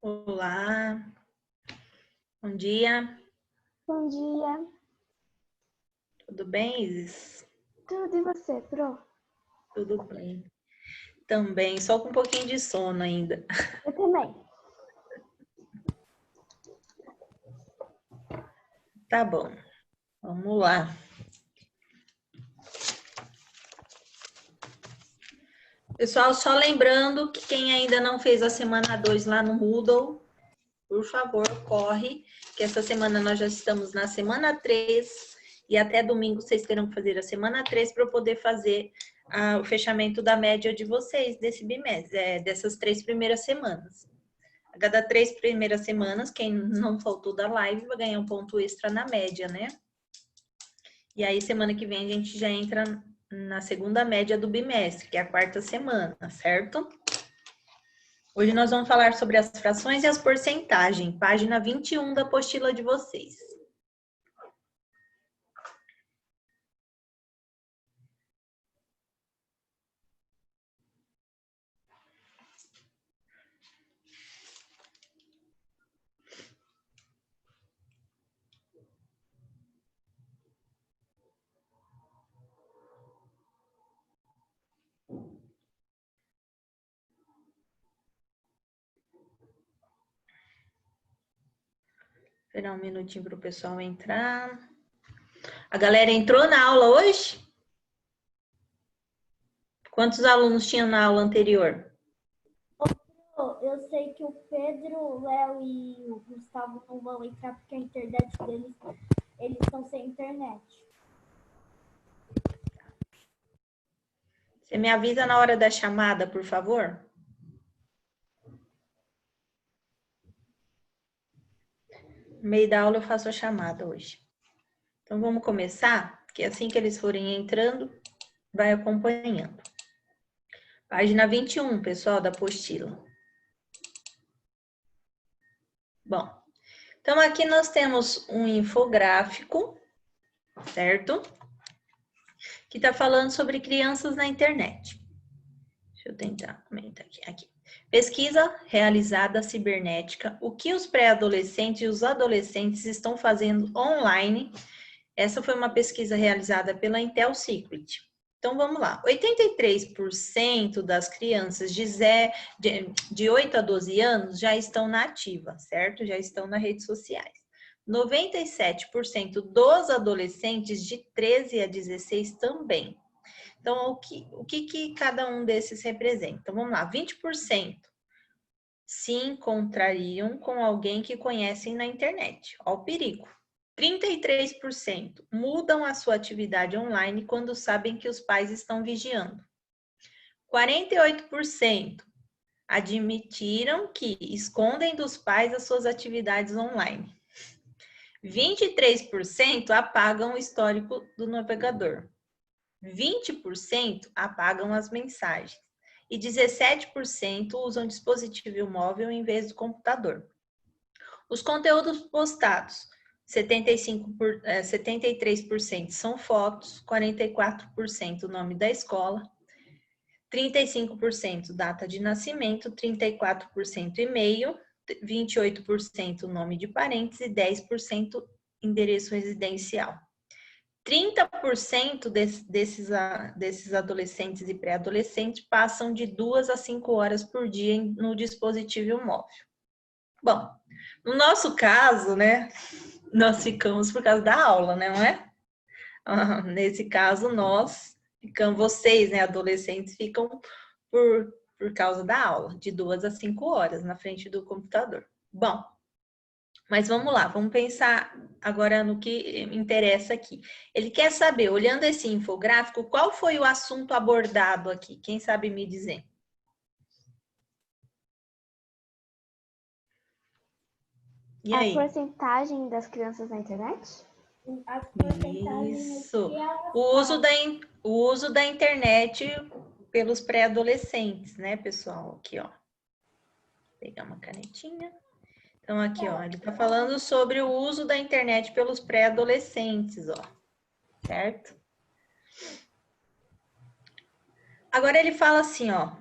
Olá, bom dia, Bom dia. tudo bem, Isis? Tudo e você, Pro? Tudo bem. Também, só com um pouquinho de sono ainda. Eu também. Tá bom, vamos lá. Pessoal, só lembrando que quem ainda não fez a semana 2 lá no Moodle, por favor, corre, que essa semana nós já estamos na semana 3 e até domingo vocês terão que fazer a semana 3 para eu poder fazer o fechamento da média de vocês desse bimestre, dessas 3 primeiras semanas. A cada 3 primeiras semanas, quem não faltou da live vai ganhar um ponto extra na média, né? E aí, semana que vem, a gente já entra na segunda média do bimestre, que é a quarta semana, certo? Hoje nós vamos falar sobre as frações e as porcentagens, página 21 da apostila de vocês. Esperar um minutinho para o pessoal entrar. A galera entrou na aula hoje? Quantos alunos tinham na aula anterior? Eu sei que o Pedro, o Léo e o Gustavo não vão entrar porque a internet deles, eles estão sem internet. Você me avisa na hora da chamada, por favor? No meio da aula eu faço a chamada hoje. Então vamos começar, que assim que eles forem entrando, vai acompanhando. Página 21, pessoal, da apostila. Bom, então aqui nós temos um infográfico, certo? Que está falando sobre crianças na internet. Deixa eu tentar aumentar aqui. Pesquisa realizada cibernética, o que os pré-adolescentes e os adolescentes estão fazendo online. Essa foi uma pesquisa realizada pela Intel Secret. Então, vamos lá. 83% das crianças de 8 a 12 anos já estão na ativa, certo? Já estão nas redes sociais. 97% dos adolescentes de 13 a 16 também. Então, o que cada um desses representa? Então, vamos lá. 20% se encontrariam com alguém que conhecem na internet. Olha o perigo. 33% mudam a sua atividade online quando sabem que os pais estão vigiando. 48% admitiram que escondem dos pais as suas atividades online. 23% apagam o histórico do navegador. 20% apagam as mensagens. E 17% usam dispositivo móvel em vez do computador. Os conteúdos postados. 73% são fotos, 44% nome da escola, 35% data de nascimento, 34% e-mail, 28% nome de parentes e 10% endereço residencial. 30% desses adolescentes e pré-adolescentes passam de 2 a 5 horas por dia no dispositivo móvel. Bom, no nosso caso, né, nós ficamos por causa da aula, né, não é? Nesse caso, nós ficamos, vocês, né, adolescentes, ficam por causa da aula, de 2 a 5 horas na frente do computador. Bom, mas vamos lá, vamos pensar agora no que interessa aqui. Ele quer saber, olhando esse infográfico, qual foi o assunto abordado aqui? Quem sabe me dizer? E A aí? porcentagem das crianças na internet? As porcentagens Isso. que elas O uso da internet pelos pré-adolescentes, né, pessoal? Aqui, ó. Vou pegar uma canetinha. Então, aqui, ó, ele tá falando sobre o uso da internet pelos pré-adolescentes, ó. Certo? Agora ele fala assim, ó.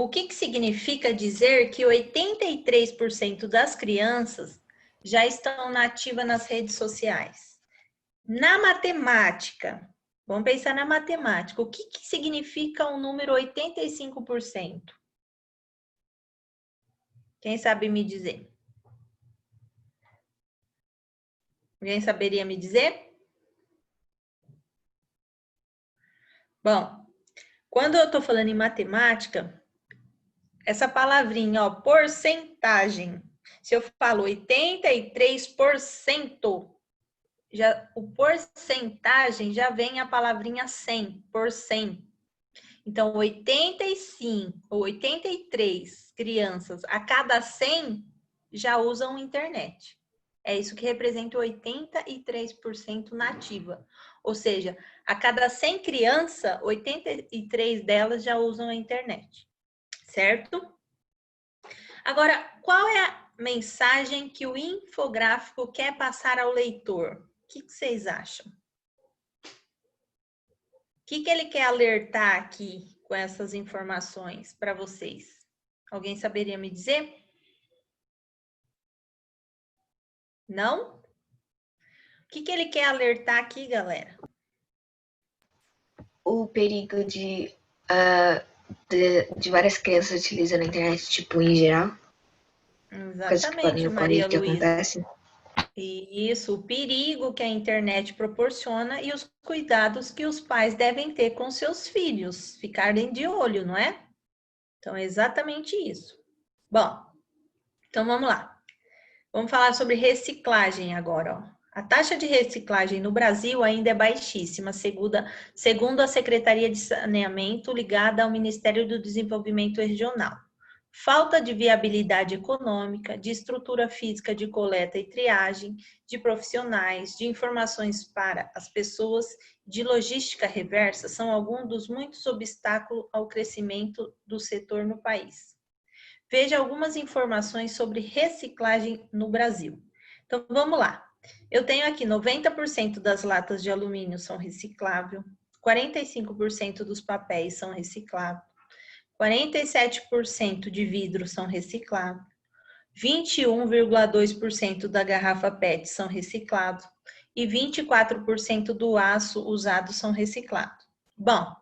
o que significa dizer que 83% das crianças já estão nativas nas redes sociais? Na matemática, vamos pensar na matemática, o que significa o número 85%? Quem sabe me dizer? Alguém saberia me dizer? Bom, quando eu estou falando em matemática, essa palavrinha, ó, porcentagem, se eu falo 83%, o porcentagem já vem a palavrinha 100%. Então, 85 ou 83 crianças a cada 100 já usam internet. É isso que representa 83% nativa. Ou seja, a cada 100 crianças, 83 delas já usam a internet. Certo? Agora, qual é a mensagem que o infográfico quer passar ao leitor? O que vocês acham? O que ele quer alertar aqui com essas informações para vocês? Alguém saberia me dizer? Não? O que ele quer alertar aqui, galera? O perigo de várias crianças utilizando a internet, tipo, em geral. Exatamente, Maria Luísa. Acontece. Isso, o perigo que a internet proporciona e os cuidados que os pais devem ter com seus filhos, ficarem de olho, não é? Então, é exatamente isso. Bom, então vamos lá. Vamos falar sobre reciclagem agora, ó. A taxa de reciclagem no Brasil ainda é baixíssima, segundo a Secretaria de Saneamento ligada ao Ministério do Desenvolvimento Regional. Falta de viabilidade econômica, de estrutura física de coleta e triagem, de profissionais, de informações para as pessoas, de logística reversa são alguns dos muitos obstáculos ao crescimento do setor no país. Veja algumas informações sobre reciclagem no Brasil. Então, vamos lá. Eu tenho aqui 90% das latas de alumínio são recicláveis, 45% dos papéis são recicláveis, 47% de vidro são reciclados, 21,2% da garrafa PET são reciclados e 24% do aço usado são reciclados. Bom,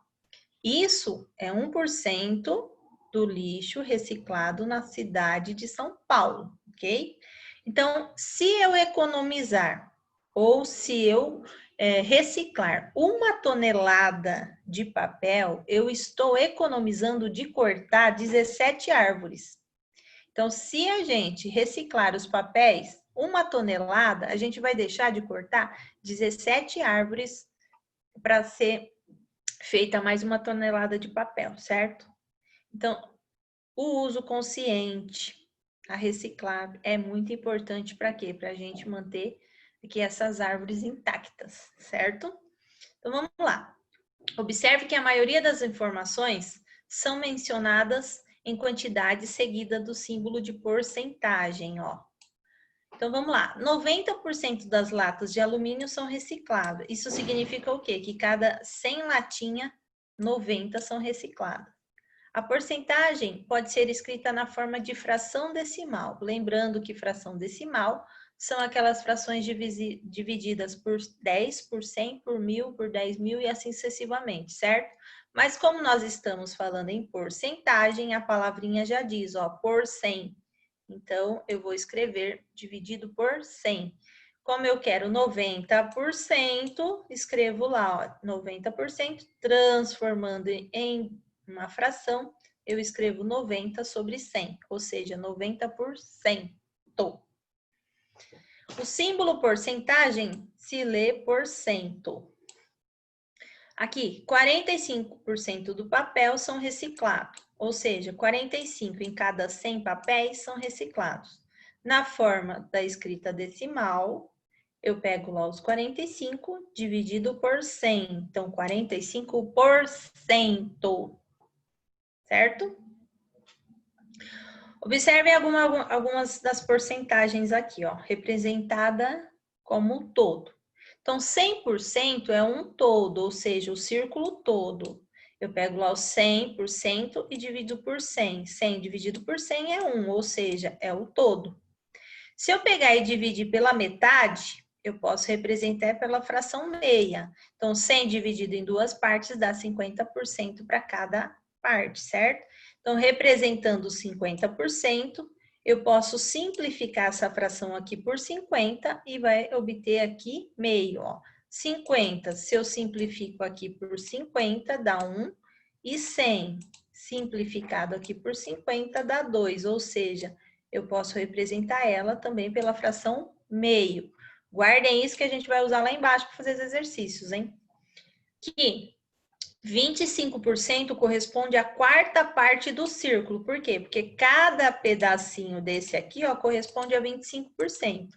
isso é 1% do lixo reciclado na cidade de São Paulo, ok? Então, se eu economizar ou se eu reciclar 1 tonelada de papel, eu estou economizando de cortar 17 árvores. Então, se a gente reciclar os papéis 1 tonelada, a gente vai deixar de cortar 17 árvores para ser feita mais 1 tonelada de papel, certo? Então, o uso consciente, a reciclável, é muito importante para quê? Para a gente manter aqui essas árvores intactas, certo? Então, vamos lá. Observe que a maioria das informações são mencionadas em quantidade seguida do símbolo de porcentagem, ó. Então, vamos lá. 90% das latas de alumínio são recicláveis. Isso significa o quê? Que cada 100 latinha, 90 são recicladas. A porcentagem pode ser escrita na forma de fração decimal. Lembrando que fração decimal são aquelas frações divididas por 10, por 100, por 1000, por 10.000 e assim sucessivamente, certo? Mas como nós estamos falando em porcentagem, a palavrinha já diz, ó, por 100. Então, eu vou escrever dividido por 100. Como eu quero 90%, escrevo lá, ó, 90%, transformando em uma fração, eu escrevo 90 sobre 100, ou seja, 90%. O símbolo porcentagem se lê por cento. Aqui, 45% do papel são reciclados, ou seja, 45 em cada 100 papéis são reciclados. Na forma da escrita decimal, eu pego lá os 45 dividido por 100. Então, 45%. Certo? Observe algumas das porcentagens aqui, ó, representada como um todo. Então, 100% é um todo, ou seja, o círculo todo. Eu pego lá o 100% e divido por 100. 100 dividido por 100 é 1, ou seja, é o todo. Se eu pegar e dividir pela metade, eu posso representar pela fração meia. Então, 100 dividido em duas partes dá 50% para cada parte, certo? Então, representando 50%, eu posso simplificar essa fração aqui por 50 e vai obter aqui meio, ó. 50, se eu simplifico aqui por 50, dá 1. E 100, simplificado aqui por 50, dá 2. Ou seja, eu posso representar ela também pela fração meio. Guardem isso que a gente vai usar lá embaixo para fazer os exercícios, hein? Que 25% corresponde à quarta parte do círculo. Por quê? Porque cada pedacinho desse aqui, ó, corresponde a 25%.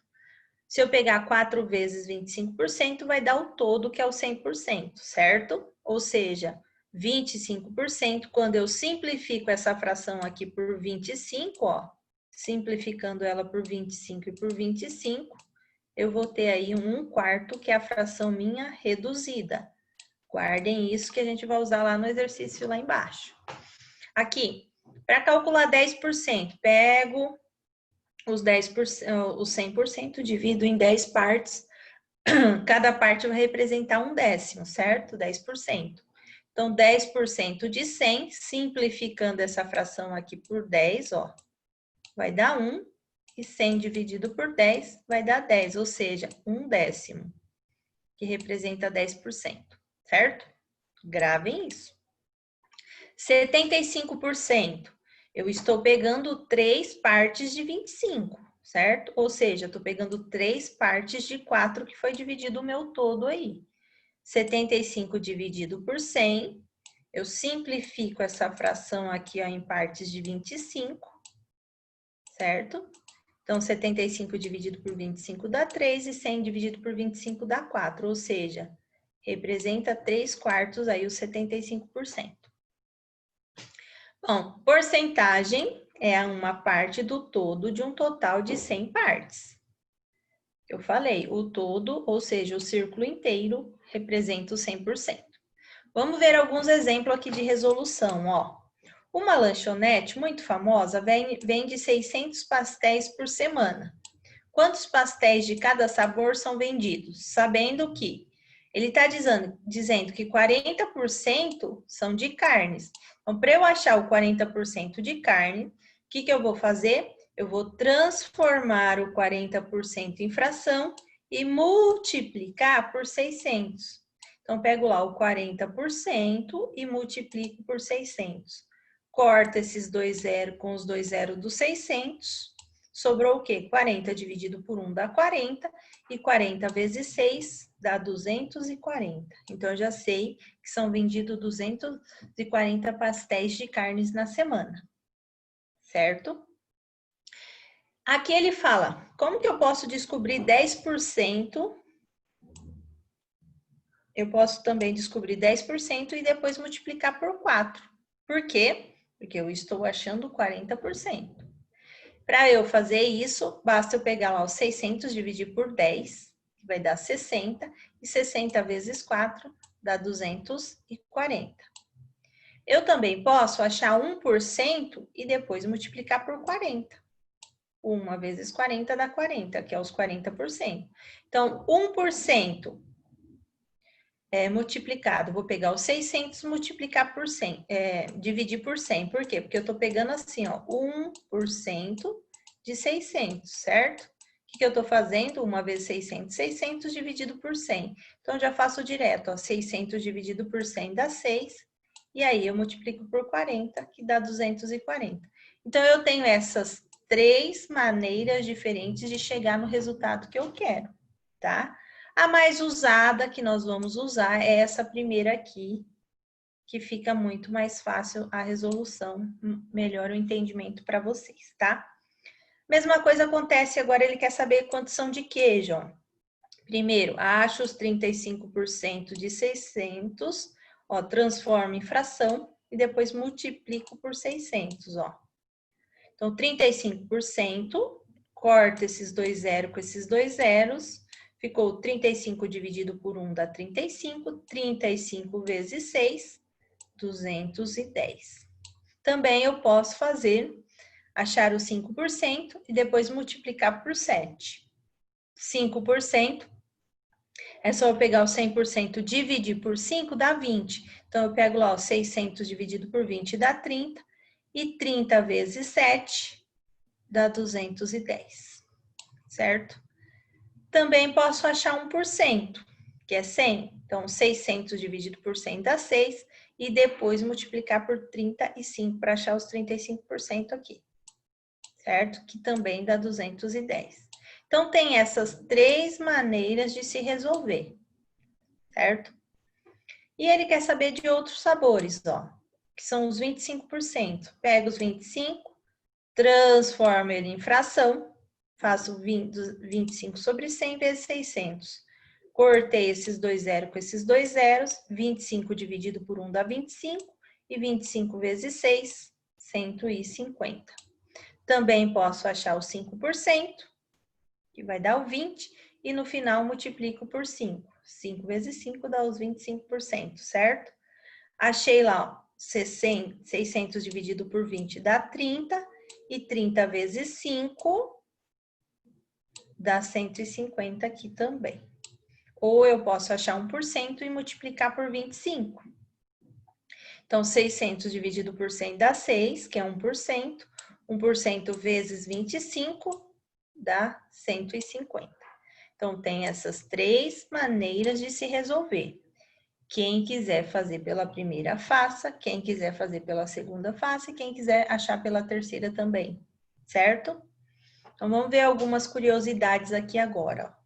Se eu pegar 4 vezes 25%, vai dar o todo, que é o 100%, certo? Ou seja, 25%, quando eu simplifico essa fração aqui por 25, ó, simplificando ela por 25 e por 25, eu vou ter aí 1/4, que é a fração minha reduzida. Guardem isso que a gente vai usar lá no exercício lá embaixo. Aqui, para calcular 10%, pego os 100%, divido em 10 partes. Cada parte vai representar 1/10, certo? 10%. Então, 10% de 100, simplificando essa fração aqui por 10, ó, vai dar 1. E 100 dividido por 10 vai dar 10, ou seja, 1/10, que representa 10%, certo? Gravem isso. 75%. Eu estou pegando 3 partes de 25, certo? Ou seja, eu estou pegando 3 partes de 4, que foi dividido o meu todo aí. 75 dividido por 100, eu simplifico essa fração aqui ó, em partes de 25, certo? Então, 75 dividido por 25 dá 3 e 100 dividido por 25 dá 4, ou seja, representa 3/4 aí os 75%. Bom, porcentagem é uma parte do todo de um total de 100 partes. Eu falei, o todo, ou seja, o círculo inteiro, representa o 100%. Vamos ver alguns exemplos aqui de resolução, ó. Uma lanchonete muito famosa vende 600 pastéis por semana. Quantos pastéis de cada sabor são vendidos? Sabendo que ele está dizendo que 40% são de carnes. Então, para eu achar o 40% de carne, o que eu vou fazer? Eu vou transformar o 40% em fração e multiplicar por 600. Então, pego lá o 40% e multiplico por 600. Corta esses 2 zeros com os 2 zeros dos 600. Sobrou o quê? 40 dividido por 1 dá 40. E 40 vezes 6 dá 240. Então, eu já sei que são vendidos 240 pastéis de carnes na semana. Certo? Aqui ele fala, como que eu posso descobrir 10%? Eu posso também descobrir 10% e depois multiplicar por 4. Por quê? Porque eu estou achando 40%. Para eu fazer isso, basta eu pegar lá os 600, dividir por 10, que vai dar 60, e 60 vezes 4 dá 240. Eu também posso achar 1% e depois multiplicar por 40. 1 vezes 40 dá 40, que é os 40%. Então, 1% multiplicado, vou pegar os 600 multiplicar por 100, dividir por 100. Por quê? Porque eu tô pegando assim, ó, 1% de 600, certo? O que eu tô fazendo? 1 vezes 600, 600 dividido por 100. Então, já faço direto, ó, 600 dividido por 100 dá 6, e aí eu multiplico por 40, que dá 240. Então, eu tenho essas 3 maneiras diferentes de chegar no resultado que eu quero, tá? A mais usada que nós vamos usar é essa primeira aqui, que fica muito mais fácil a resolução, melhor o entendimento para vocês, tá? Mesma coisa acontece agora, ele quer saber quantos são de queijo, ó. Primeiro, acho os 35% de 600, ó, transformo em fração e depois multiplico por 600, ó. Então, 35%, corta esses 2 zeros com esses 2 zeros, ficou 35 dividido por 1 dá 35, 35 vezes 6 210. Também eu posso achar o 5% e depois multiplicar por 7. 5% é só eu pegar o 100% dividir por 5, dá 20. Então, eu pego lá o 600 dividido por 20 dá 30. E 30 vezes 7 dá 210, certo? Também posso achar 1%, que é 100. Então, 600 dividido por 100 dá 6. E depois multiplicar por 35 para achar os 35% aqui, certo? Que também dá 210. Então, tem essas 3 maneiras de se resolver, certo? E ele quer saber de outros sabores, ó, que são os 25%. Pego os 25, transformo ele em fração, faço 25 sobre 100 vezes 600. Cortei esses 2 zeros com esses 2 zeros, 25 dividido por 1 dá 25, e 25 vezes 6, 150. Também posso achar o 5%, que vai dar o 20, e no final multiplico por 5. 5 vezes 5 dá os 25%, certo? Achei lá, ó, 600 dividido por 20 dá 30, e 30 vezes 5 dá 150 aqui também. Ou eu posso achar 1% e multiplicar por 25. Então, 600 dividido por 100 dá 6, que é 1%. 1% vezes 25 dá 150. Então, tem essas 3 maneiras de se resolver. Quem quiser fazer pela primeira, faça. Quem quiser fazer pela segunda, faça. E quem quiser achar pela terceira também, certo? Então, vamos ver algumas curiosidades aqui agora.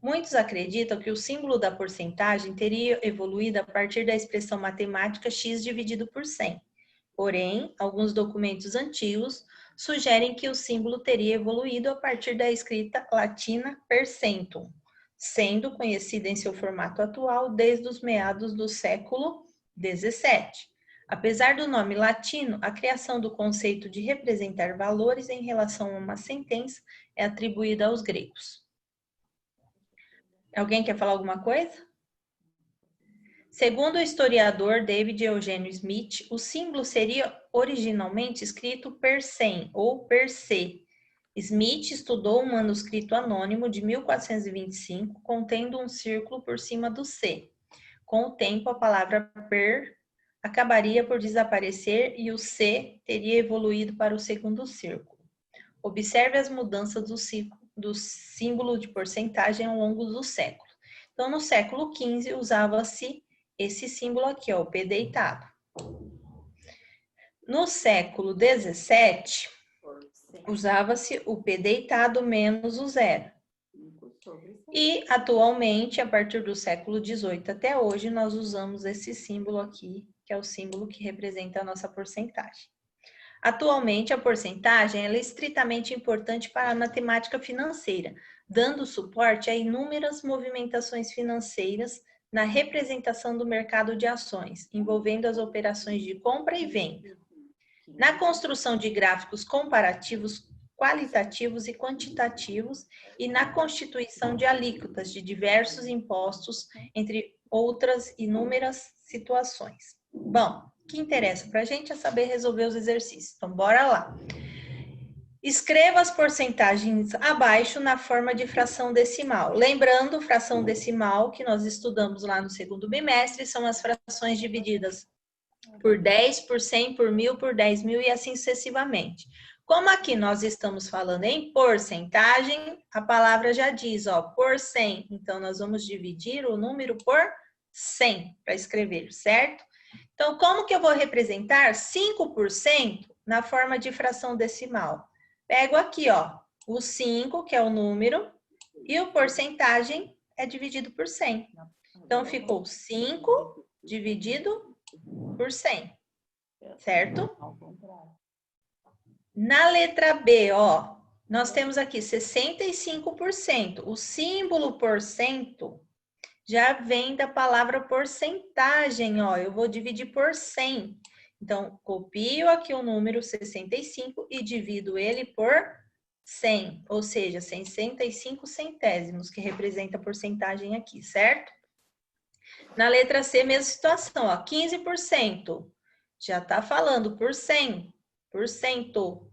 Muitos acreditam que o símbolo da porcentagem teria evoluído a partir da expressão matemática x dividido por 100. Porém, alguns documentos antigos sugerem que o símbolo teria evoluído a partir da escrita latina percentum, sendo conhecida em seu formato atual desde os meados do século XVII. Apesar do nome latino, a criação do conceito de representar valores em relação a uma sentença é atribuída aos gregos. Alguém quer falar alguma coisa? Segundo o historiador David Eugênio Smith, o símbolo seria originalmente escrito per cem ou per se. Smith estudou um manuscrito anônimo de 1425 contendo um círculo por cima do C. Com o tempo, a palavra per acabaria por desaparecer e o C teria evoluído para o segundo círculo. Observe as mudanças do símbolo de porcentagem ao longo do século. Então, no século XV, usava-se esse símbolo aqui, ó, o P deitado. No século XVII, usava-se o P deitado menos o zero. E, atualmente, a partir do século XVIII até hoje, nós usamos esse símbolo aqui, que é o símbolo que representa a nossa porcentagem. Atualmente, a porcentagem ela é estritamente importante para a matemática financeira, dando suporte a inúmeras movimentações financeiras na representação do mercado de ações, envolvendo as operações de compra e venda. Na construção de gráficos comparativos, qualitativos e quantitativos e na constituição de alíquotas de diversos impostos, entre outras inúmeras situações. Bom, o que interessa para a gente é saber resolver os exercícios. Então, bora lá. Escreva as porcentagens abaixo na forma de fração decimal. Lembrando, fração decimal, que nós estudamos lá no segundo bimestre, são as frações divididas por 10, por 100, por 1000, por 10.000 e assim sucessivamente. Como aqui nós estamos falando em porcentagem, a palavra já diz, ó, por 100. Então, nós vamos dividir o número por 100 para escrever, certo? Então, como que eu vou representar 5% na forma de fração decimal? Pego aqui, ó, o 5, que é o número, e o porcentagem é dividido por 100. Então, ficou 5 dividido por 100, certo? Na letra B, ó, nós temos aqui 65%. O símbolo porcento já vem da palavra porcentagem, ó. Eu vou dividir por 100. Então, copio aqui o número 65 e divido ele por 100, ou seja, 65 centésimos, que representa a porcentagem aqui, certo? Na letra C, mesma situação, ó, 15%. Já está falando por 100, por cento.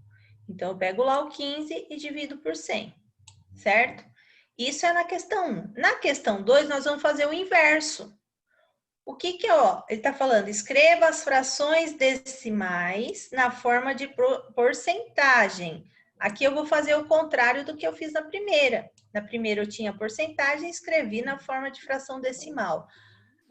Então, eu pego lá o 15 e divido por 100, certo? Isso é na questão 1. Na questão 2, nós vamos fazer o inverso. O que que é, ó? Ele está falando, escreva as frações decimais na forma de porcentagem. Aqui eu vou fazer o contrário do que eu fiz na primeira. Na primeira eu tinha porcentagem, escrevi na forma de fração decimal.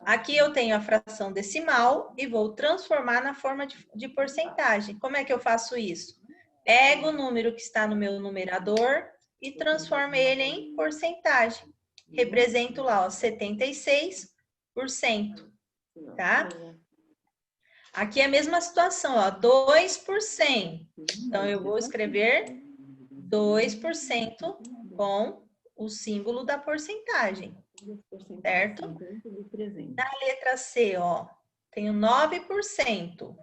Aqui eu tenho a fração decimal e vou transformar na forma de porcentagem. Como é que eu faço isso? Pego o número que está no meu numerador e transformo ele em porcentagem. Represento lá, ó, 76%, tá? Aqui é a mesma situação, ó, 2%. Então, eu vou escrever 2% com o símbolo da porcentagem, certo? Na letra C, ó, tenho 9%.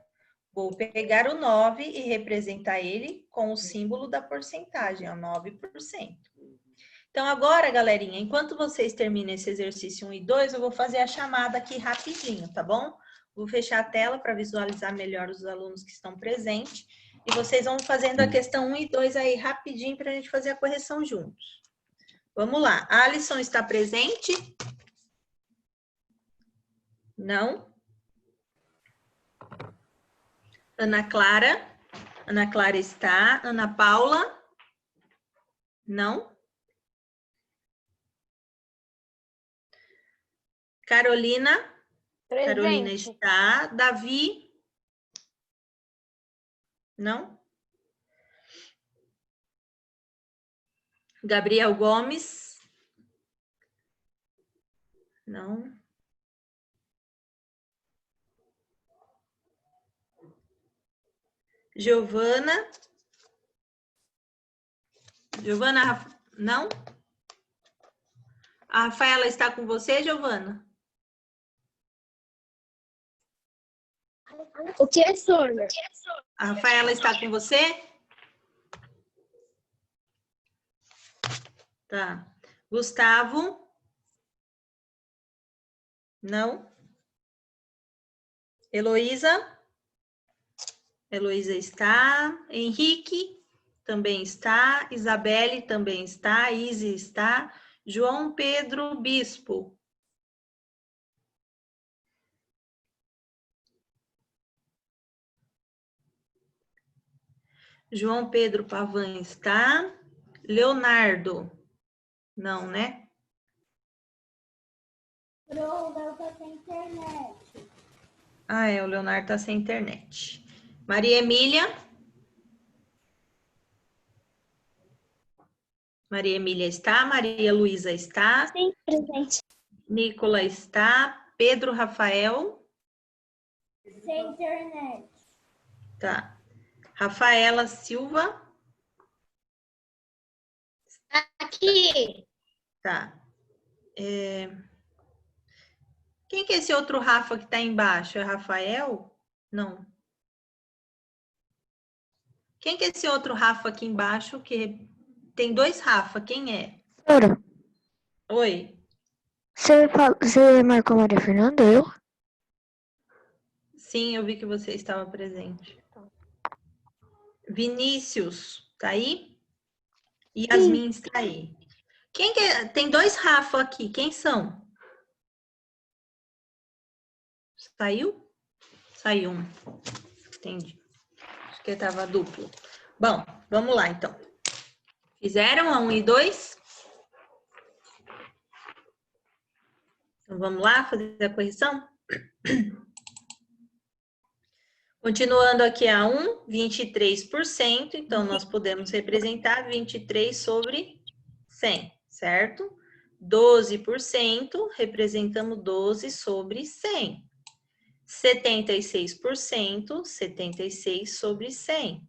Vou pegar o 9 e representar ele com o símbolo da porcentagem, ó, 9%. Então, agora, galerinha, enquanto vocês terminam esse exercício 1 e 2, eu vou fazer a chamada aqui rapidinho, tá bom? Vou fechar a tela para visualizar melhor os alunos que estão presentes. E vocês vão fazendo a questão 1 e 2 aí rapidinho para a gente fazer a correção juntos. Vamos lá. A Alisson está presente? Não? Ana Clara? Ana Clara está. Ana Paula? Não? Carolina? Presente. Carolina está. Davi? Não? Gabriel Gomes? Não? Giovana? Giovana, não? A Rafaela está com você, Giovana? O que é Sônia? A Rafaela está com você? Tá. Gustavo? Não? Heloísa? Heloísa está. Henrique? Também está. Isabelle também está. Izzy está. João Pedro Bispo? João Pedro Pavan está. Leonardo? Não, né? Pro, eu tô sem internet. Ah, é, o Leonardo está sem internet. Maria Emília? Maria Emília está. Maria Luísa está. Sim, presente. Nicola está. Pedro Rafael? Sem internet. Tá. Rafaela Silva? Aqui. Tá. Quem que é esse outro Rafa que está embaixo? É Rafael? Não. Quem que é esse outro Rafa aqui embaixo? Que tem dois Rafa. Quem é? Doutora, Oi. você marcou Maria Fernanda, eu? Sim, eu vi que você estava presente. Vinícius, tá aí? Yasmin está aí. Quem que é? Tem dois Rafa aqui. Quem são? Saiu? Saiu um. Entendi. Acho que estava duplo. Bom, vamos lá então. Fizeram a 1 e 2? Então vamos lá fazer a correção? Continuando aqui a 1, 23%. Então nós podemos representar 23 sobre 100, certo? 12%, representamos 12 sobre 100. 76%, 76 sobre 100.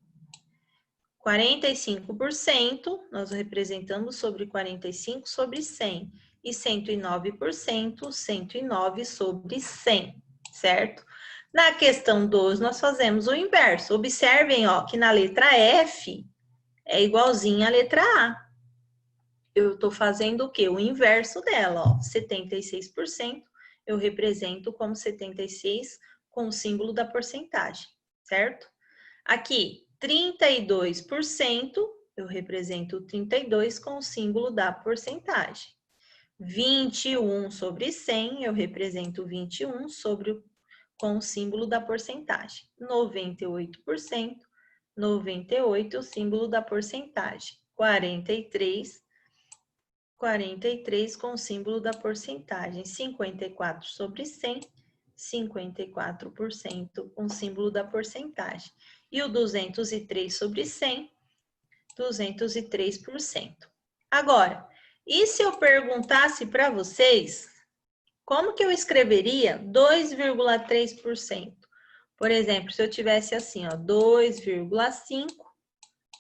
45%, nós representamos sobre 45 sobre 100. E 109%, 109 sobre 100, certo? Na questão 2, nós fazemos o inverso. Observem, ó, que na letra F é igualzinha à letra A. Eu estou fazendo o quê? O inverso dela, ó. 76% eu represento como 76 com o símbolo da porcentagem, certo? Aqui, 32%, eu represento o 32 com o símbolo da porcentagem. 21 sobre 100, eu represento 21 com o símbolo da porcentagem. 98%, 98, o símbolo da porcentagem. 43 com o símbolo da porcentagem. 54 sobre 100, 54% com o símbolo da porcentagem. E o 203 sobre 100, 203%. Agora, e se eu perguntasse para vocês, como que eu escreveria 2,3%? Por exemplo, se eu tivesse assim, ó, 2,5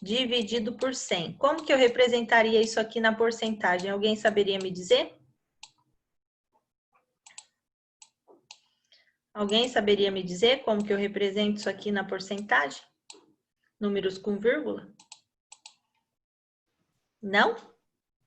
dividido por 100. Como que eu representaria isso aqui na porcentagem? Alguém saberia me dizer? Alguém saberia me dizer como que eu represento isso aqui na porcentagem? Números com vírgula? Não?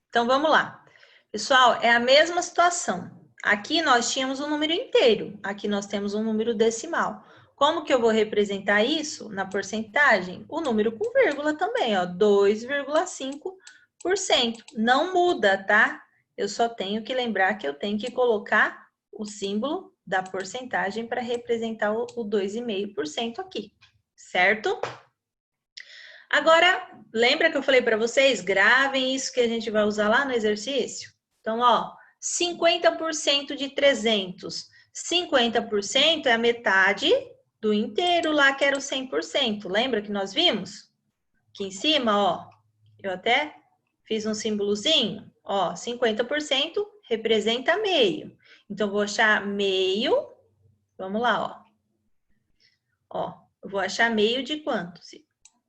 Então, vamos lá. Pessoal, é a mesma situação. Aqui nós tínhamos um número inteiro. Aqui nós temos um número decimal. Como que eu vou representar isso na porcentagem? O número com vírgula também, ó, 2,5%. Não muda, tá? Eu só tenho que lembrar que eu tenho que colocar o símbolo da porcentagem para representar o 2,5% aqui, certo? Agora, lembra que eu falei para vocês? Gravem isso que a gente vai usar lá no exercício. Então, ó, 50% de 300. 50% é a metade do inteiro lá, que era o 100%. Lembra que nós vimos? Aqui em cima, ó, eu até fiz um símbolozinho. Ó, 50% representa meio. Então, vou achar meio. Vamos lá, ó. Ó, eu vou achar meio de quanto?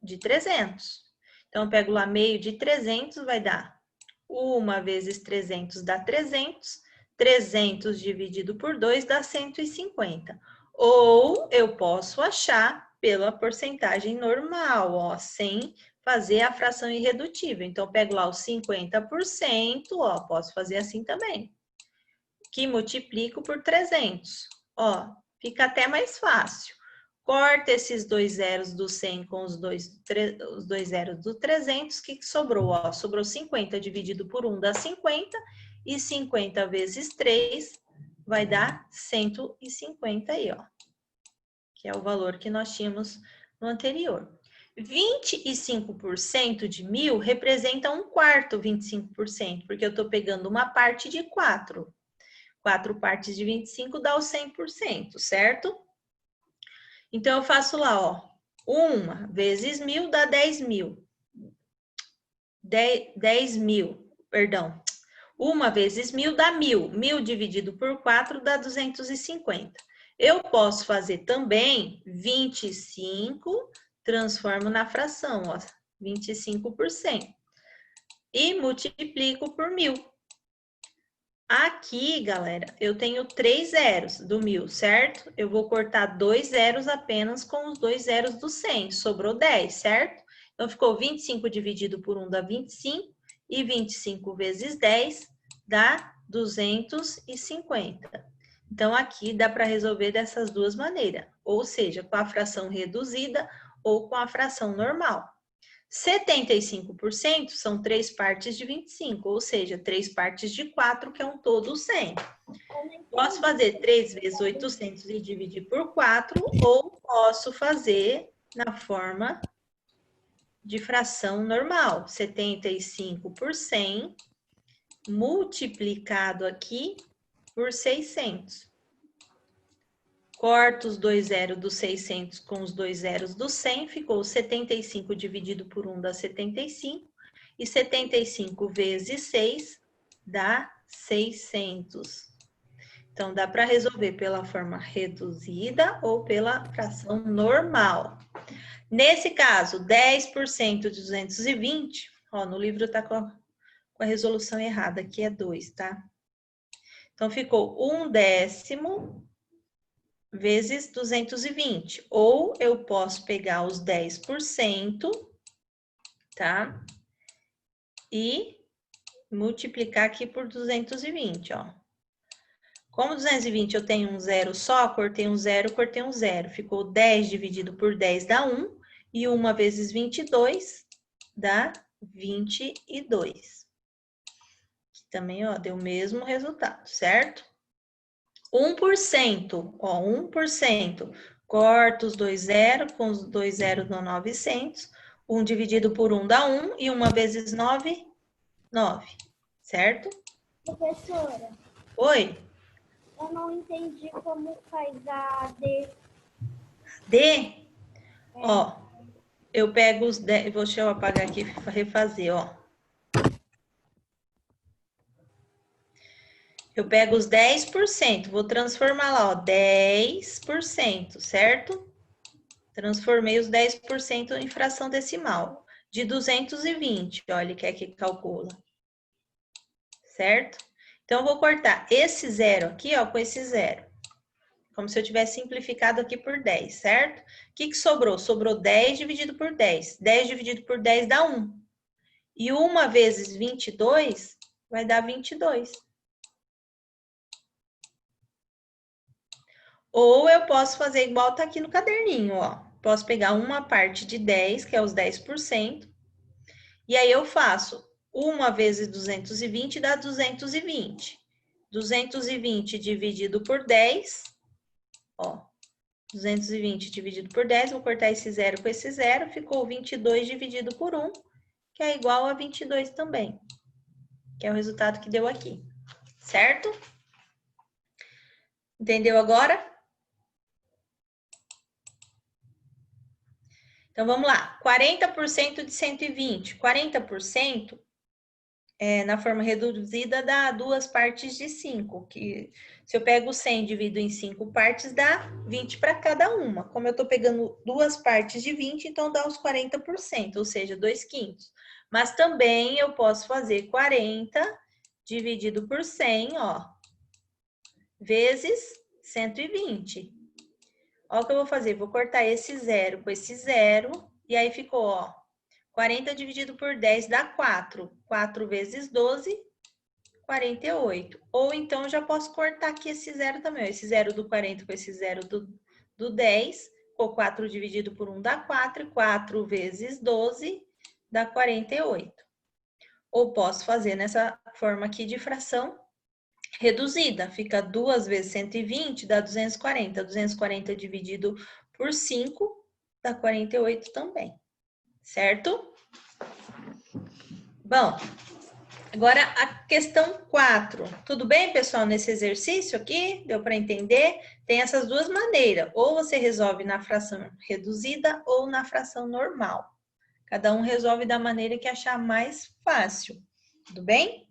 De 300. Então, eu pego lá meio de 300, vai dar 1 vezes 300 dá 300. 300 dividido por 2 dá 150. Ou eu posso achar pela porcentagem normal, ó, sem fazer a fração irredutível. Então, eu pego lá os 50%, ó, posso fazer assim também. Que multiplico por 300. Ó, fica até mais fácil. Corta esses dois zeros do 100 com os dois zeros do 300, o que sobrou? Ó, sobrou 50 dividido por 1 dá 50, e 50 vezes 3 vai dar 150 aí, ó. Que é o valor que nós tínhamos no anterior. 25% de 1.000 representa 1/4, 25%, porque eu estou pegando uma parte de 4. 4 partes de 25 dá o 100%, certo? Então, eu faço lá, ó, 1 vezes 1.000 dá 10.000. 10.000, perdão. 1 vezes 1.000 dá 1.000. 1.000 dividido por 4 dá 250. Eu posso fazer também 25, transformo na fração, ó, 25%. E multiplico por 1.000. Aqui, galera, eu tenho 3 zeros do 1.000, certo? Eu vou cortar 2 zeros apenas com os 2 zeros do 100. Sobrou 10, certo? Então, ficou 25 dividido por 1 dá 25. E 25 vezes 10 dá 250. Então, aqui dá para resolver dessas duas maneiras. Ou seja, com a fração reduzida ou com a fração normal. 75% são 3 partes de 25, ou seja, 3 partes de 4, que é um todo 100. Posso fazer 3 vezes 800 e dividir por 4, ou posso fazer na forma de fração normal. 75 por 100 multiplicado aqui por 600. Corto os 2 zeros do 600 com os 2 zeros do 100, ficou 75 dividido por 1 dá 75, e 75 vezes 6 dá 600. Então, dá para resolver pela forma reduzida ou pela fração normal. Nesse caso, 10% de 220, ó, no livro está com a resolução errada, aqui é 2, tá? Então, ficou 1/10 vezes 220. Ou eu posso pegar os 10%, tá? E multiplicar aqui por 220, ó. Como 220 eu tenho um zero só, cortei um zero, ficou 10 dividido por 10 dá 1, e 1 vezes 22 dá 22. Também, ó, deu o mesmo resultado, certo? 1%, ó, 1%. Corta os dois zeros, com os dois zeros dá 900. 1 dividido por 1 dá 1, e 1 vezes 9, 9. Certo? Professora, Oi? eu não entendi como faz a D. D? Ó, eu pego os 10, deixa eu apagar aqui para refazer, ó. Eu pego os 10%, vou transformar lá, ó, 10%, certo? Transformei os 10% em fração decimal. De 220, olha, ele quer que calcula. Certo? Então, eu vou cortar esse zero aqui, ó, com esse zero. Como se eu tivesse simplificado aqui por 10, certo? O que sobrou? Sobrou 10 dividido por 10. 10 dividido por 10 dá 1. E 1 vezes 22 vai dar 22. Ou eu posso fazer igual tá aqui no caderninho, ó. Posso pegar uma parte de 10, que é os 10%, e aí eu faço 1 vezes 220 dá 220. 220 dividido por 10, ó. 220 dividido por 10, vou cortar esse zero com esse zero, ficou 22 dividido por 1, que é igual a 22 também, que é o resultado que deu aqui, certo? Entendeu agora? Então, vamos lá. 40% de 120. 40% na forma reduzida dá 2 partes de 5. Que, se eu pego 100 e divido em 5 partes, dá 20 para cada uma. Como eu estou pegando 2 partes de 20, então dá os 40%, ou seja, 2/5. Mas também eu posso fazer 40 dividido por 100, ó, vezes 120. Olha o que eu vou fazer, vou cortar esse zero com esse zero, e aí ficou, ó, 40 dividido por 10 dá 4. 4 vezes 12, 48. Ou então, já posso cortar aqui esse zero também, ó, esse zero do 40 com esse zero do 10, ou 4 dividido por 1 dá 4, e 4 vezes 12 dá 48. Ou posso fazer nessa forma aqui de fração reduzida, fica 2 vezes 120, dá 240. 240 dividido por 5, dá 48 também, certo? Bom, agora a questão 4. Tudo bem, pessoal, nesse exercício aqui? Deu para entender? Tem essas duas maneiras, ou você resolve na fração reduzida ou na fração normal. Cada um resolve da maneira que achar mais fácil, tudo bem?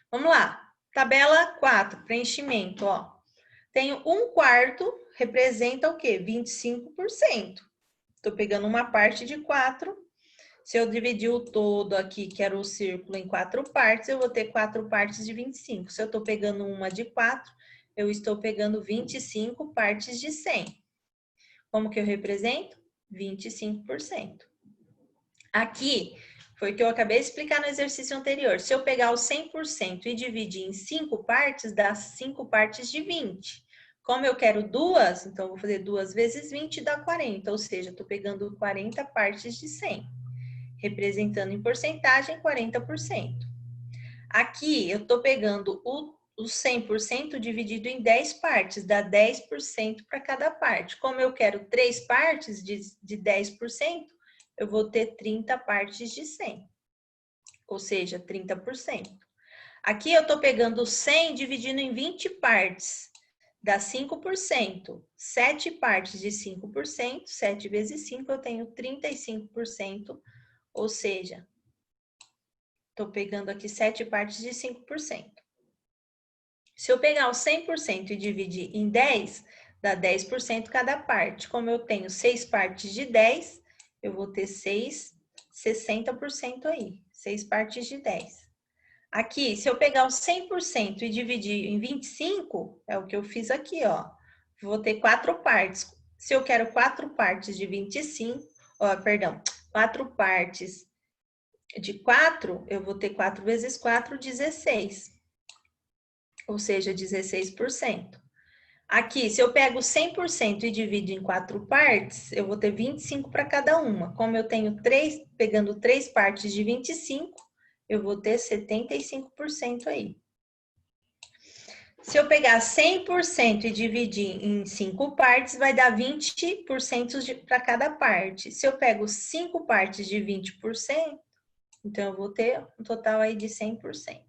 Vamos lá. Tabela 4, preenchimento, ó. Tenho 1/4, representa o quê? 25%. Estou pegando uma parte de 4. Se eu dividir o todo aqui, que era o círculo, em 4 partes, eu vou ter 4 partes de 25. Se eu estou pegando uma de 4, eu estou pegando 25 partes de 100. Como que eu represento? 25%. Aqui foi o que eu acabei de explicar no exercício anterior. Se eu pegar o 100% e dividir em 5 partes, dá 5 partes de 20. Como eu quero 2, então eu vou fazer 2 vezes 20 dá 40, ou seja, estou pegando 40 partes de 100, representando em porcentagem 40%. Aqui eu estou pegando o 100% dividido em 10 partes, dá 10% para cada parte. Como eu quero 3 partes de 10%, eu vou ter 30 partes de 100, ou seja, 30%. Aqui eu estou pegando 100 dividindo em 20 partes, dá 5%. 7 partes de 5%, 7 vezes 5, eu tenho 35%, ou seja, estou pegando aqui 7 partes de 5%. Se eu pegar o 100% e dividir em 10, dá 10% cada parte. Como eu tenho 6 partes de 10, eu vou ter 60% aí, 6 partes de 10. Aqui, se eu pegar o 100% e dividir em 25, é o que eu fiz aqui, ó. Vou ter 4 partes. Se eu quero 4 partes de 25, 4 partes de 4, eu vou ter 4 vezes 4, 16. ou seja, 16%. Aqui, se eu pego 100% e divido em 4 partes, eu vou ter 25 para cada uma. Como eu tenho pegando 3 partes de 25, eu vou ter 75% aí. Se eu pegar 100% e dividir em 5 partes, vai dar 20% para cada parte. Se eu pego 5 partes de 20%, então eu vou ter um total aí de 100%.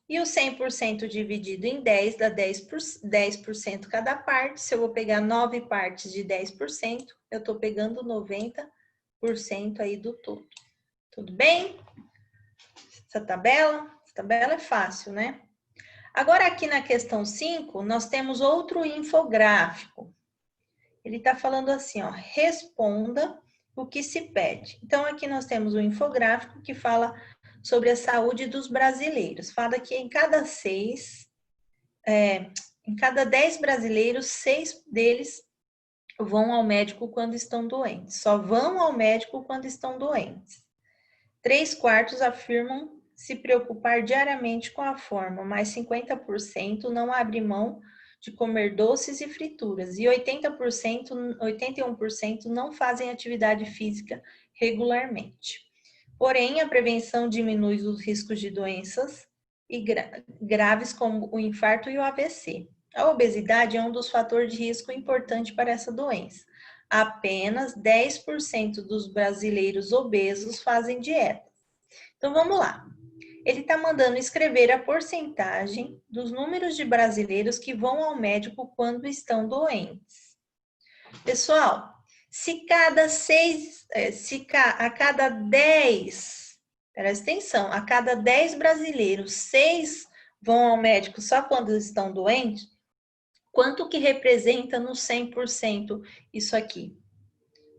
E o 100% dividido em 10 dá 10% cada parte. Se eu vou pegar 9 partes de 10%, eu estou pegando 90% aí do todo. Tudo bem? Essa tabela é fácil, né? Agora, aqui na questão 5, nós temos outro infográfico. Ele está falando assim, ó, responda o que se pede. Então, aqui nós temos um infográfico que fala sobre a saúde dos brasileiros. Fala que em cada 10 brasileiros, 6 deles vão ao médico quando estão doentes. Só vão ao médico quando estão doentes. 3/4 afirmam se preocupar diariamente com a forma, mas 50% não abre mão de comer doces e frituras. E 81% não fazem atividade física regularmente. Porém, a prevenção diminui os riscos de doenças graves como o infarto e o AVC. A obesidade é um dos fatores de risco importante para essa doença. Apenas 10% dos brasileiros obesos fazem dieta. Então, vamos lá. Ele está mandando escrever a porcentagem dos números de brasileiros que vão ao médico quando estão doentes. Pessoal, a cada 10, presta atenção, a cada 10 brasileiros, 6 vão ao médico só quando estão doentes, quanto que representa no 100% isso aqui?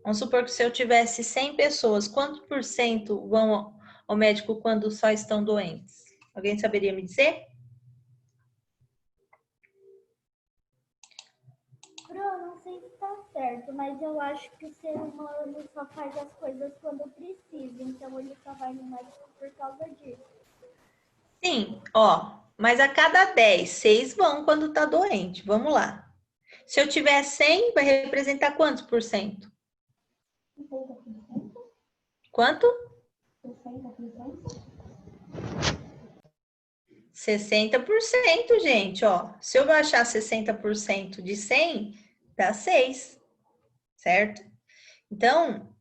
Vamos supor que se eu tivesse 100 pessoas, quanto por cento vão ao médico quando só estão doentes? Alguém saberia me dizer? Não sei se tá certo, mas eu acho que o ser humano só faz as coisas quando precisa, então ele só vai no médico por causa disso. Sim, ó, mas a cada 10, 6 vão quando tá doente. Vamos lá. Se eu tiver 100, vai representar quantos por cento? 60%? Quanto? 60%? 60%, gente, ó. Se eu baixar 60% de 100, dá 6, certo? Então,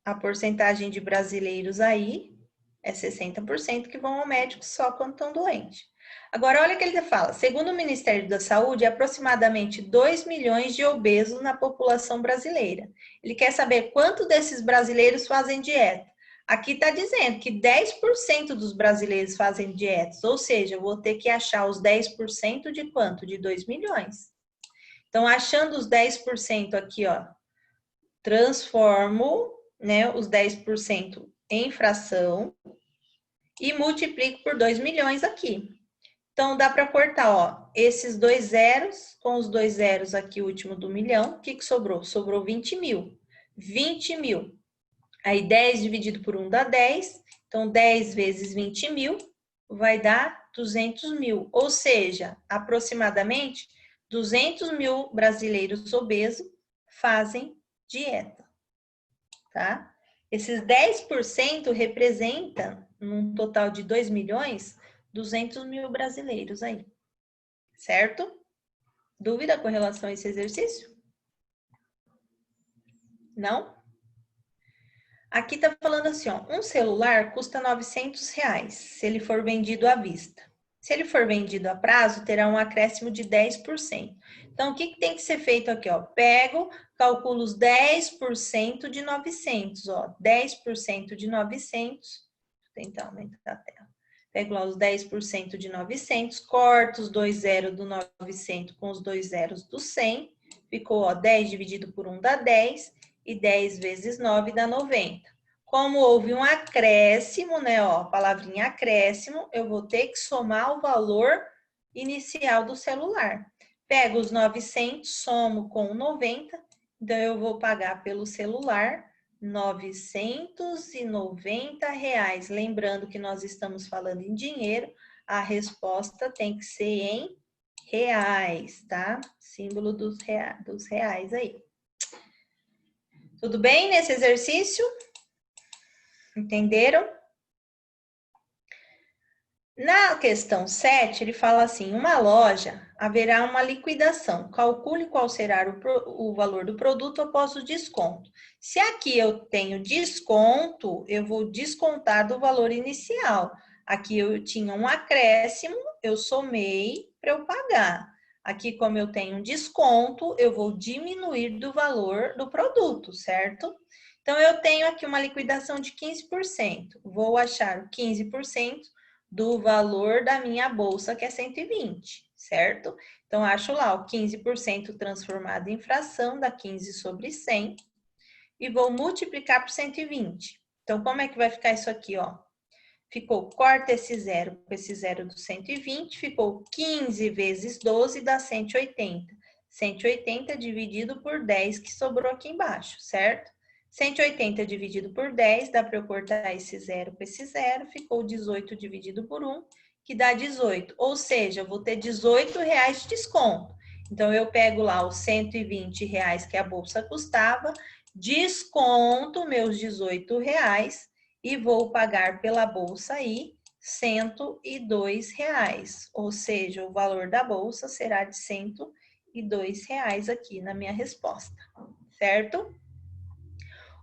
a porcentagem de brasileiros aí é 60% que vão ao médico só quando estão doentes. Agora, olha o que ele fala. Segundo o Ministério da Saúde, aproximadamente 2 milhões de obesos na população brasileira. Ele quer saber quanto desses brasileiros fazem dieta. Aqui está dizendo que 10% dos brasileiros fazem dietas, ou seja, eu vou ter que achar os 10% de quanto? De 2 milhões. Então, achando os 10% aqui, ó, transformo, né, os 10% em fração e multiplico por 2 milhões aqui. Então, dá para cortar, ó, esses 2 zeros com os 2 zeros aqui, o último do milhão. O que sobrou? Sobrou 20 mil. 20 mil. Aí, 10 dividido por 1 dá 10. Então, 10 vezes 20 mil vai dar 200 mil. Ou seja, aproximadamente 200 mil brasileiros obesos fazem dieta, tá? Esses 10% representam, num total de 2 milhões, 200 mil brasileiros aí, certo? Dúvida com relação a esse exercício? Não? Aqui tá falando assim, ó, um celular custa R$900 se ele for vendido à vista. Se ele for vendido a prazo, terá um acréscimo de 10%. Então, o que tem que ser feito aqui, ó? Pego, calculo os 10% de 900, ó. 10% de 900, vou tentar aumentar a tela. Pego lá os 10% de 900, corto os 2 zeros do 900 com os 2 zeros do 100. Ficou, ó, 10 dividido por 1 dá 10 e 10 vezes 9 dá 90. Como houve um acréscimo, né, ó, a palavrinha acréscimo, eu vou ter que somar o valor inicial do celular. Pego os 900, somo com 90, então eu vou pagar pelo celular R$990. Lembrando que nós estamos falando em dinheiro, a resposta tem que ser em reais, tá? Símbolo dos reais aí. Tudo bem nesse exercício? Entenderam? Na questão 7, ele fala assim, uma loja haverá uma liquidação. Calcule qual será o valor do produto após o desconto. Se aqui eu tenho desconto, eu vou descontar do valor inicial. Aqui eu tinha um acréscimo, eu somei para eu pagar. Aqui, como eu tenho um desconto, eu vou diminuir do valor do produto, certo? Então, eu tenho aqui uma liquidação de 15%. Vou achar o 15% do valor da minha bolsa, que é 120, certo? Então, acho lá o 15% transformado em fração, dá 15 sobre 100, e vou multiplicar por 120. Então, como é que vai ficar isso aqui, ó? Ficou, corta esse zero com esse zero do 120, ficou 15 vezes 12 dá 180. 180 dividido por 10 que sobrou aqui embaixo, certo? 180 dividido por 10, dá para eu cortar esse zero com esse zero, ficou 18 dividido por 1, que dá 18. Ou seja, eu vou ter R$18 de desconto. Então, eu pego lá os R$120 que a bolsa custava, desconto meus R$18 e vou pagar pela bolsa aí R$102. Ou seja, o valor da bolsa será de R$102 aqui na minha resposta, certo?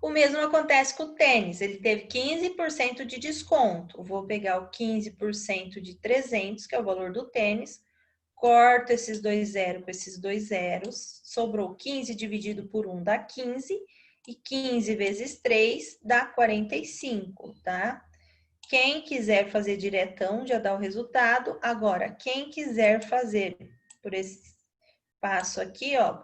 O mesmo acontece com o tênis, ele teve 15% de desconto. Vou pegar o 15% de 300, que é o valor do tênis, corto esses dois zeros com esses dois zeros, sobrou 15 dividido por 1 dá 15, e 15 vezes 3 dá 45, tá? Quem quiser fazer diretão já dá o resultado. Agora, quem quiser fazer por esse passo aqui, ó,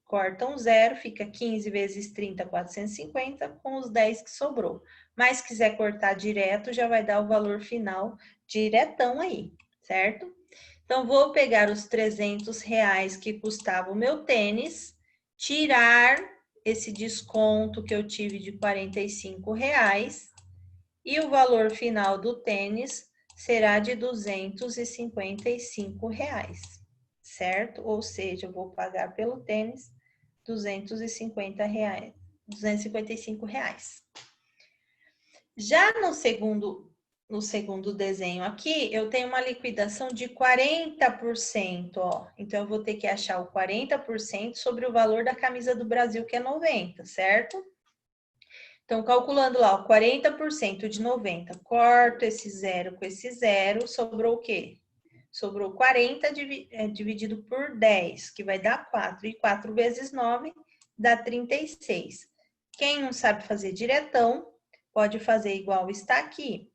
corta um zero, fica 15 vezes 30, 450, com os 10 que sobrou. Mas quiser cortar direto, já vai dar o valor final diretão aí, certo? Então, vou pegar os R$300 que custava o meu tênis, tirar esse desconto que eu tive de R$45, e o valor final do tênis será de R$255, certo? Ou seja, eu vou pagar pelo tênis R$255. Já no segundo desenho aqui, eu tenho uma liquidação de 40%, ó. Então, eu vou ter que achar o 40% sobre o valor da camisa do Brasil, que é 90, certo? Então, calculando lá, o 40% de 90, corto esse zero com esse zero, sobrou o quê? Sobrou 40 dividido por 10, que vai dar 4. E 4 vezes 9 dá 36. Quem não sabe fazer diretão, pode fazer igual está aqui.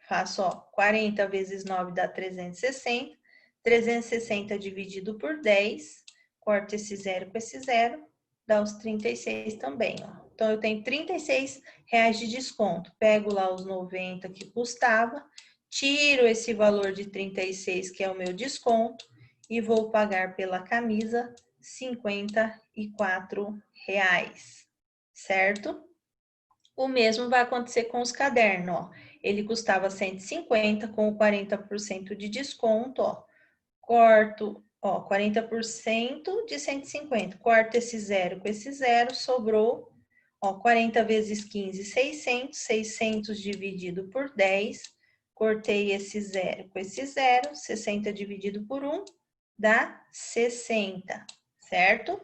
Faço, ó, 40 vezes 9 dá 360. 360 dividido por 10, corto esse zero com esse zero, dá os 36 também, ó. Então, eu tenho R$36 de desconto. Pego lá os 90 que custava, tiro esse valor de 36, que é o meu desconto, e vou pagar pela camisa R$54, certo? O mesmo vai acontecer com os cadernos, ó. Ele custava 150, com o 40% de desconto, ó. Corto, ó, 40% de 150. Corto esse zero com esse zero, sobrou, ó, 40 vezes 15, 600. 600 dividido por 10. Cortei esse zero com esse zero. 60 dividido por 1 dá 60, certo?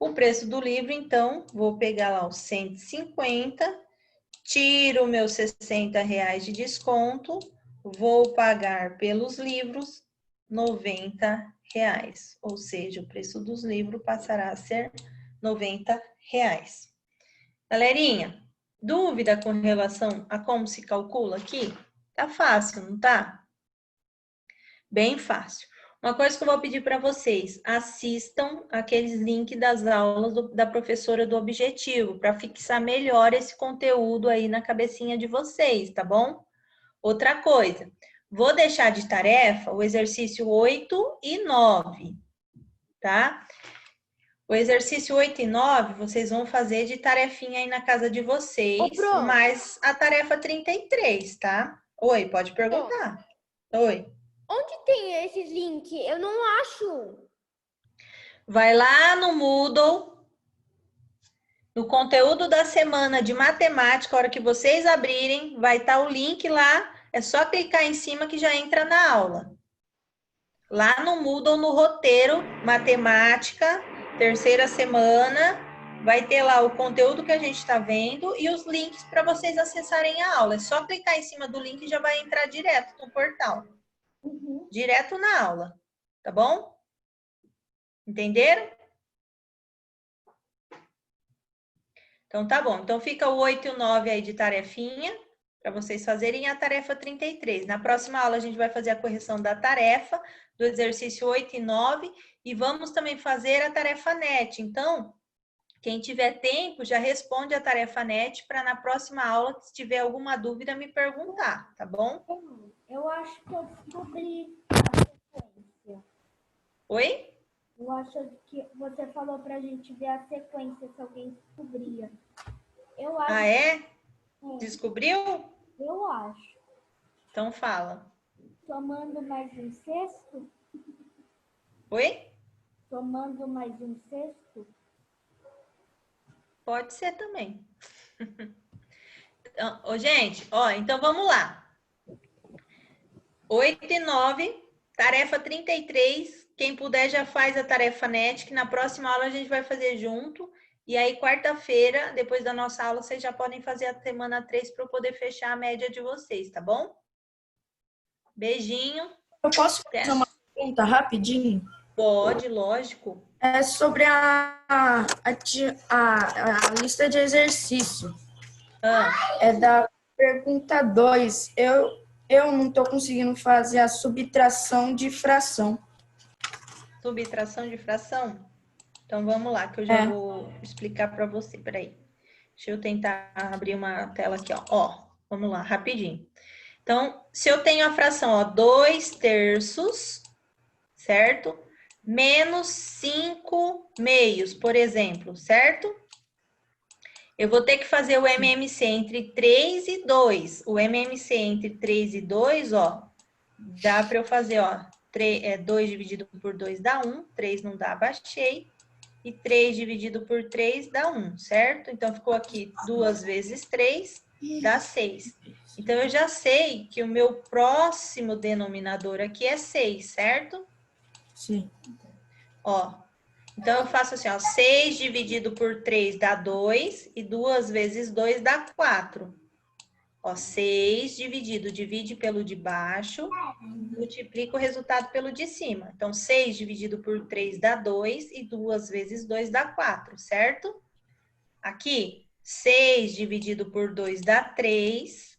O preço do livro, então, vou pegar lá os 150, tiro meus R$60 de desconto, vou pagar pelos livros R$90, ou seja, o preço dos livros passará a ser R$90. Galerinha, dúvida com relação a como se calcula aqui? Tá fácil, não tá? Bem fácil. Uma coisa que eu vou pedir para vocês, assistam aqueles links das aulas da professora do Objetivo, para fixar melhor esse conteúdo aí na cabecinha de vocês, tá bom? Outra coisa, vou deixar de tarefa o exercício 8 e 9, tá? O exercício 8 e 9, vocês vão fazer de tarefinha aí na casa de vocês, mais a tarefa 33, tá? Oi, pode perguntar. Oi. Onde tem esses links? Eu não acho. Vai lá no Moodle, no conteúdo da semana de matemática, a hora que vocês abrirem, vai estar o link lá. É só clicar em cima que já entra na aula. Lá no Moodle, no roteiro, matemática, terceira semana, vai ter lá o conteúdo que a gente está vendo e os links para vocês acessarem a aula. É só clicar em cima do link e já vai entrar direto no portal. Direto na aula. Tá bom? Entenderam? Então, tá bom. Então, fica o 8 e o 9 aí de tarefinha, para vocês fazerem a tarefa 33. Na próxima aula, a gente vai fazer a correção da tarefa, do exercício 8 e 9, e vamos também fazer a tarefa NET. Então, quem tiver tempo, já responde a tarefa NET, para na próxima aula, se tiver alguma dúvida, me perguntar, tá bom? Eu acho que eu descobri a sequência. Oi? Eu acho que você falou pra gente ver a sequência, se alguém descobria. Eu acho. Ah, é? Descobriu? Eu acho. Então, fala. Somando mais um sexto? Oi? Somando mais um sexto? Pode ser também. Então, gente, ó, então vamos lá. 8 e 9, tarefa 33. Quem puder já faz a tarefa NET, que na próxima aula a gente vai fazer junto. E aí, quarta-feira, depois da nossa aula, vocês já podem fazer a semana 3 para eu poder fechar a média de vocês, tá bom? Beijinho. Eu posso Até. fazer uma pergunta rapidinho? Pode, lógico. É sobre a lista de exercício. É da pergunta 2. Eu não estou conseguindo fazer a subtração de fração. Subtração de fração? Então, vamos lá, que eu já vou explicar para você. Peraí. Deixa eu tentar abrir uma tela aqui, ó. Ó, vamos lá, rapidinho. Então, se eu tenho a fração, ó, 2 terços, certo? Menos 5 meios, por exemplo, certo? Eu vou ter que fazer o MMC entre 3 e 2. O MMC entre 3 e 2, ó, dá para eu fazer, ó, 2 dividido por 2 dá 1, 3 não dá, baixei. E 3 dividido por 3 dá 1, certo? Então, ficou aqui 2 vezes 3, dá 6. Então, eu já sei que o meu próximo denominador aqui é 6, certo? Sim. Ó, então eu faço assim, ó, 6 dividido por 3 dá 2, e 2 vezes 2 dá 4. Ó, 6 dividido, divide pelo de baixo, multiplica o resultado pelo de cima. Então, 6 dividido por 3 dá 2, e 2 vezes 2 dá 4, certo? Aqui, 6 dividido por 2 dá 3,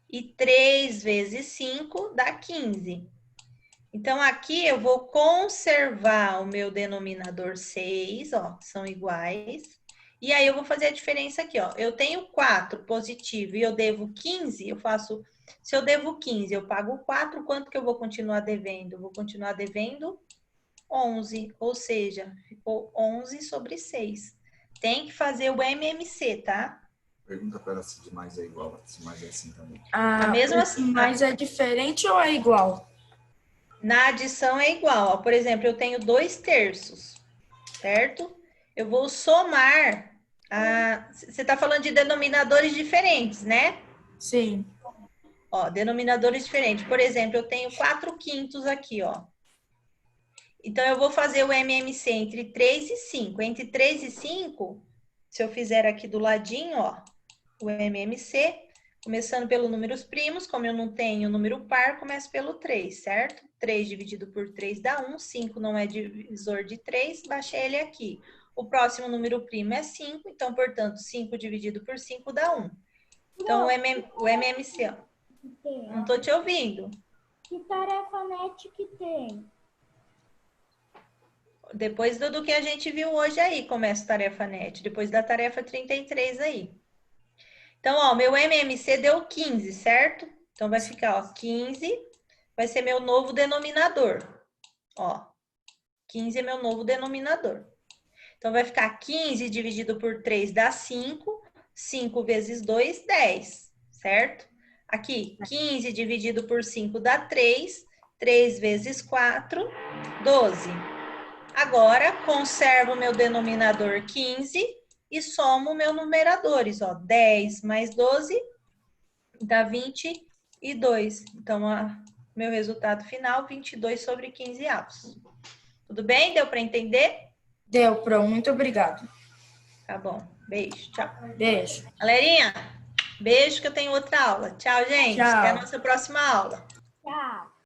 e 3 vezes 5 dá 15. Então, aqui eu vou conservar o meu denominador 6, ó, são iguais. E aí, eu vou fazer a diferença aqui, ó. Eu tenho 4 positivo e eu devo 15, eu faço... Se eu devo 15, eu pago 4, quanto que eu vou continuar devendo? Eu vou continuar devendo 11, ou seja, ficou 11 sobre 6. Tem que fazer o MMC, tá? Pergunta para ela se de mais é igual, se mais é assim também. A mesma assim, Mas é diferente ou é igual? Na adição é igual, ó. Por exemplo, eu tenho 2 terços, certo? Eu vou somar. Você está falando de denominadores diferentes, né? Sim. Ó, denominadores diferentes. Por exemplo, eu tenho 4 quintos aqui, ó. Então, eu vou fazer o MMC entre 3 e 5. Entre 3 e 5, se eu fizer aqui do ladinho, ó, o MMC, começando pelo números primos, como eu não tenho número par, começo pelo 3, certo? 3 dividido por 3 dá 1, 5 não é divisor de 3, baixei ele aqui. O próximo número primo é 5, então, portanto, 5 dividido por 5 dá 1. Então, o MMC, ó. Não tô te ouvindo. Que tarefa NET que tem? Depois do que a gente viu hoje aí, começa a tarefa NET. Depois da tarefa 33 aí. Então, ó, meu MMC deu 15, certo? Então, vai ficar, ó, 15 vai ser meu novo denominador. Ó, 15 é meu novo denominador. Então, vai ficar 15 dividido por 3 dá 5. 5 vezes 2, 10, certo? Aqui, 15 dividido por 5 dá 3. 3 vezes 4, 12. Agora, conservo o meu denominador 15 e somo meus numeradores. Ó, 10 mais 12 dá 22. Então, meu resultado final, 22 sobre 15 avos. Tudo bem? Deu para entender? Deu, Pro. Muito obrigado. Tá bom. Beijo. Tchau. Beijo. Galerinha, beijo que eu tenho outra aula. Tchau, gente. Tchau. Até a nossa próxima aula. Tchau.